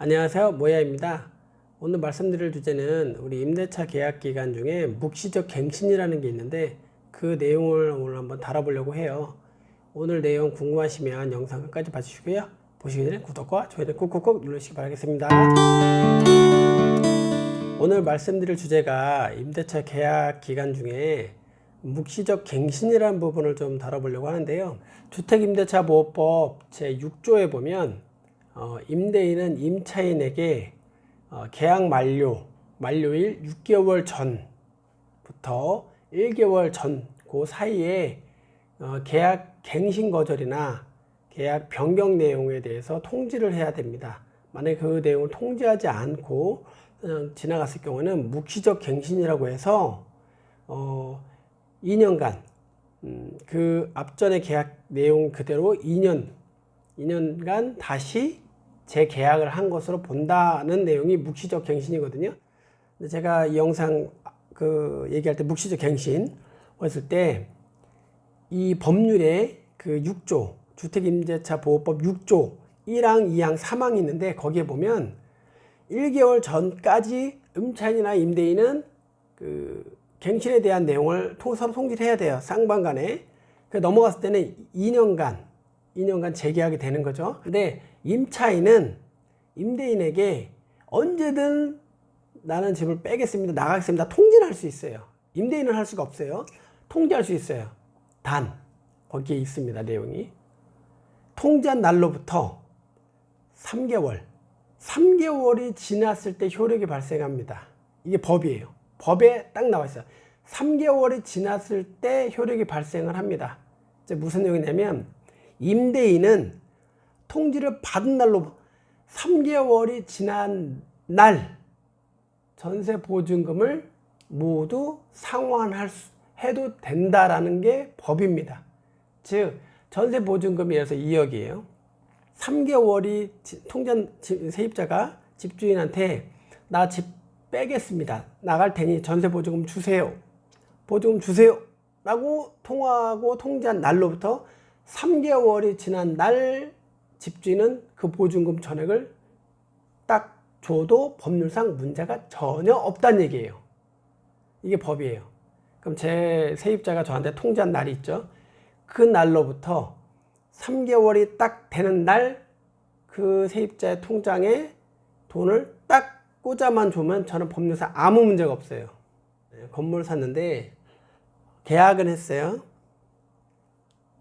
안녕하세요, 모야입니다. 오늘 말씀드릴 주제는 우리 임대차 계약 기간 중에 묵시적 갱신이라는 게 있는데 그 내용을 오늘 한번 다뤄보려고 해요. 오늘 내용 궁금하시면 영상 끝까지 봐주시고요. 보시기 전에 구독과 좋아요 꾹꾹꾹 누르시기 바라겠습니다. 오늘 말씀드릴 주제가 임대차 계약 기간 중에 묵시적 갱신이라는 부분을 좀 다뤄보려고 하는데요. 주택임대차보호법 제6조에 보면 임대인은 임차인에게 계약 만료일 6개월 전부터 1개월 전 그 사이에 계약 갱신 거절이나 계약 변경 내용에 대해서 통지를 해야 됩니다. 만약에 그 내용을 통지하지 않고 지나갔을 경우는 묵시적 갱신이라고 해서 2년간 그 앞전의 계약 내용 그대로 2년간 다시 재계약을 한 것으로 본다는 내용이 묵시적 갱신이거든요. 근데 제가 이 영상 얘기할 때 묵시적 갱신 했을 때 이 법률의 그 6조 주택임대차보호법 6조 1항, 2항, 3항이 있는데 거기에 보면 1개월 전까지 임차인이나 임대인은 그 갱신에 대한 내용을 서로 통지를 해야 돼요. 쌍방간에. 넘어갔을 때는 2년간 재계약이 되는 거죠. 근데 임차인은 임대인에게 언제든 나는 집을 빼겠습니다, 나가겠습니다 통지를 할 수 있어요. 임대인은 할 수가 없어요. 통지할 수 있어요. 단 거기에 있습니다. 내용이 통지한 날로부터 3개월이 지났을 때 효력이 발생합니다. 이게 법이에요. 법에 딱 나와 있어요. 3개월이 지났을 때 효력이 발생을 합니다. 이제 무슨 내용이냐면 임대인은 통지를 받은 날로 3개월이 지난 날 전세보증금을 모두 상환해도 된다라는 게 법입니다. 즉 전세보증금이라서 2억이에요. 3개월이 통지한 세입자가 집주인한테 나 집 빼겠습니다, 나갈 테니 전세보증금 주세요, 보증금 주세요 라고 통화하고 통지한 날로부터 3개월이 지난 날 집주인은 그 보증금 전액을 딱 줘도 법률상 문제가 전혀 없다는 얘기예요. 이게 법이에요. 그럼 제 세입자가 저한테 통지한 날이 있죠. 그 날로부터 3개월이 딱 되는 날 그 세입자의 통장에 돈을 딱 꽂아만 주면 저는 법률상 아무 문제가 없어요. 건물을 샀는데 계약은 했어요.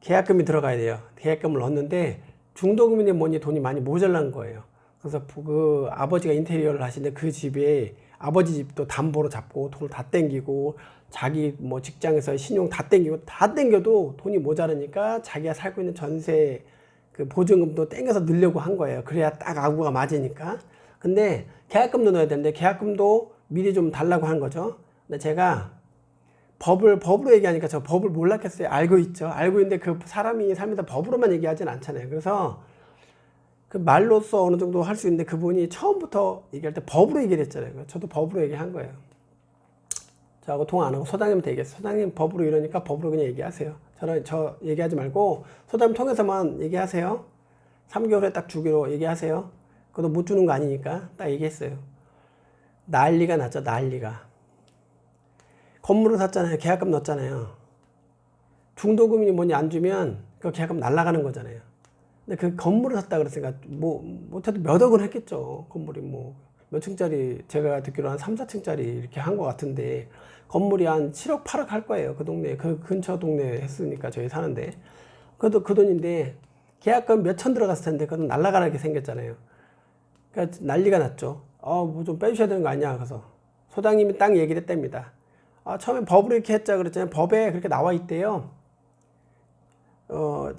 계약금이 들어가야 돼요. 계약금을 넣었는데 중도금이니 뭐니 돈이 많이 모자란 거예요. 그래서 그 아버지가 인테리어를 하시는데 그 집에 아버지 집도 담보로 잡고 돈을 다 땡기고 자기 뭐 직장에서 신용 다 땡겨도 돈이 모자라니까 자기가 살고 있는 전세 그 보증금도 땡겨서 넣으려고 한 거예요. 그래야 딱 아구가 맞으니까. 근데 계약금도 넣어야 되는데 계약금도 미리 좀 달라고 한 거죠. 근데 제가 법으로 얘기하니까 저 법을 몰랐겠어요. 알고 있죠. 알고 있는데 그 사람이 살면서 법으로만 얘기하진 않잖아요. 그래서 그 말로써 어느 정도 할 수 있는데 그분이 처음부터 얘기할 때 법으로 얘기를 했잖아요. 저도 법으로 얘기한 거예요. 저하고 통화 안 하고 소장님한테 얘기했어요. 소장님 법으로 이러니까 법으로 그냥 얘기하세요. 저 얘기하지 말고 소장님 통해서만 얘기하세요. 3개월에 딱 주기로 얘기하세요. 그것도 못 주는 거 아니니까 딱 얘기했어요. 난리가 났죠. 난리가. 건물을 샀잖아요. 계약금 넣었잖아요. 중도금이 뭐니 안 주면 그 계약금 날아가는 거잖아요. 근데 그 건물을 샀다 그랬으니까 뭐 못해도 몇 억은 했겠죠. 건물이 뭐 몇 층짜리, 제가 듣기로 한 3, 4층짜리 이렇게 한 것 같은데 건물이 한 7억, 8억 할 거예요. 그 동네, 그 근처 동네에 했으니까 저희 사는데. 그래도 그 돈인데 계약금 몇 천 들어갔을 텐데 그건 날아가게 생겼잖아요. 그러니까 난리가 났죠. 뭐 좀 빼주셔야 되는 거 아니야. 그래서 소장님이 딱 얘기를 했답니다. 처음에 법으로 이렇게 했자 그랬잖아요. 법에 그렇게 나와 있대요.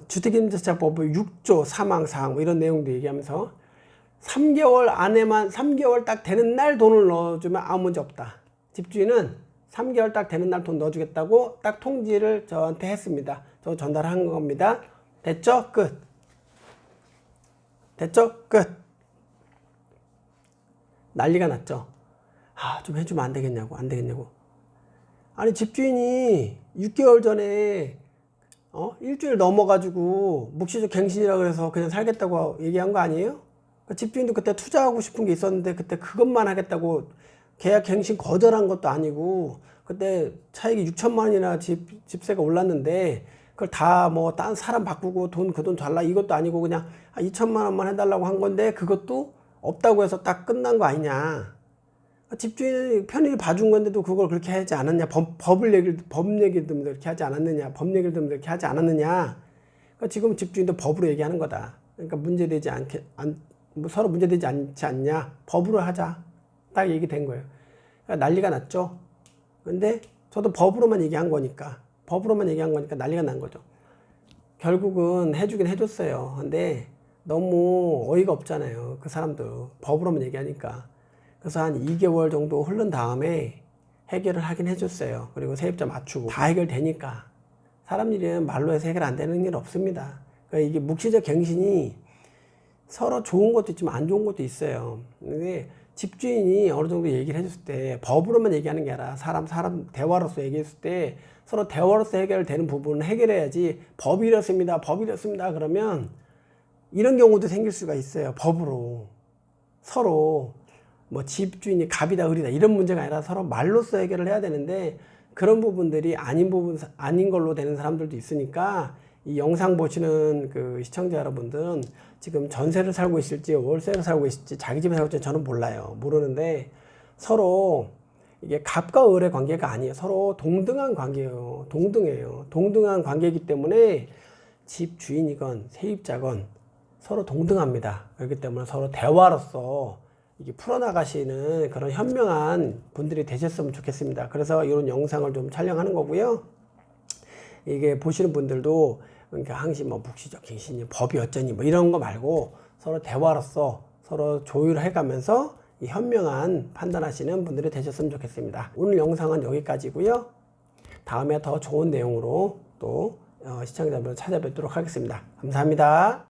주택임대차법 6조 3항 4항 뭐 이런 내용도 얘기하면서 3개월 딱 되는 날 돈을 넣어주면 아무 문제 없다. 집주인은 3개월 딱 되는 날 돈 넣어주겠다고 딱 통지를 저한테 했습니다. 저 전달한 겁니다. 됐죠? 끝. 됐죠? 끝. 난리가 났죠. 좀 해주면 안 되겠냐고. 아니 집주인이 6개월 전에 일주일 넘어가지고 묵시적 갱신이라고 해서 그냥 살겠다고 얘기한 거 아니에요? 집주인도 그때 투자하고 싶은 게 있었는데 그때 그것만 하겠다고 계약 갱신 거절한 것도 아니고 그때 차익이 6천만 원이나 집세가 올랐는데 그걸 다 뭐 딴 사람 바꾸고 그 돈 달라 이것도 아니고 그냥 2천만 원만 해달라고 한 건데 그것도 없다고 해서 딱 끝난 거 아니냐. 집주인이 편의를 봐준 건데도 그걸 그렇게 하지 않았냐. 법 얘기를 들으면서 그렇게 하지 않았느냐. 법 얘기를 들으면서 그렇게 하지 않았느냐. 그러니까 지금 집주인도 법으로 얘기하는 거다. 그러니까 뭐 서로 문제되지 않지 않냐. 법으로 하자. 딱 얘기된 거예요. 그러니까 난리가 났죠. 근데 저도 법으로만 얘기한 거니까 난리가 난 거죠. 결국은 해주긴 해줬어요. 근데 너무 어이가 없잖아요. 그 사람도 법으로만 얘기하니까. 그래서 한 2개월 정도 흐른 다음에 해결을 하긴 해줬어요. 그리고 세입자 맞추고 다 해결되니까. 사람 일은 말로 해서 해결 안 되는 일 없습니다. 그러니까 이게 묵시적 갱신이 서로 좋은 것도 있지만 안 좋은 것도 있어요. 근데 집주인이 어느 정도 얘기를 해줬을 때 법으로만 얘기하는 게 아니라 사람 대화로서 얘기했을 때 서로 대화로서 해결되는 부분은 해결해야지 법이 이렇습니다. 그러면 이런 경우도 생길 수가 있어요. 법으로 서로 뭐 집주인이 갑이다 을이다 이런 문제가 아니라 서로 말로써 해결을 해야 되는데 그런 부분들이 아닌 걸로 되는 사람들도 있으니까 이 영상 보시는 그 시청자 여러분들은 지금 전세를 살고 있을지 월세를 살고 있을지 자기 집에 살고 있을지 저는 몰라요. 모르는데 서로 이게 갑과 을의 관계가 아니에요. 서로 동등한 관계예요. 동등한 관계이기 때문에 집주인이건 세입자건 서로 동등합니다. 그렇기 때문에 서로 대화로서 이게 풀어나가시는 그런 현명한 분들이 되셨으면 좋겠습니다. 그래서 이런 영상을 좀 촬영하는 거고요. 이게 보시는 분들도 그러니까 항상 뭐 묵시적 갱신이 법이 어쩌니 뭐 이런 거 말고 서로 대화로서 서로 조율해 가면서 이 현명한 판단하시는 분들이 되셨으면 좋겠습니다. 오늘 영상은 여기까지고요. 다음에 더 좋은 내용으로 또 시청자분들 찾아뵙도록 하겠습니다. 감사합니다.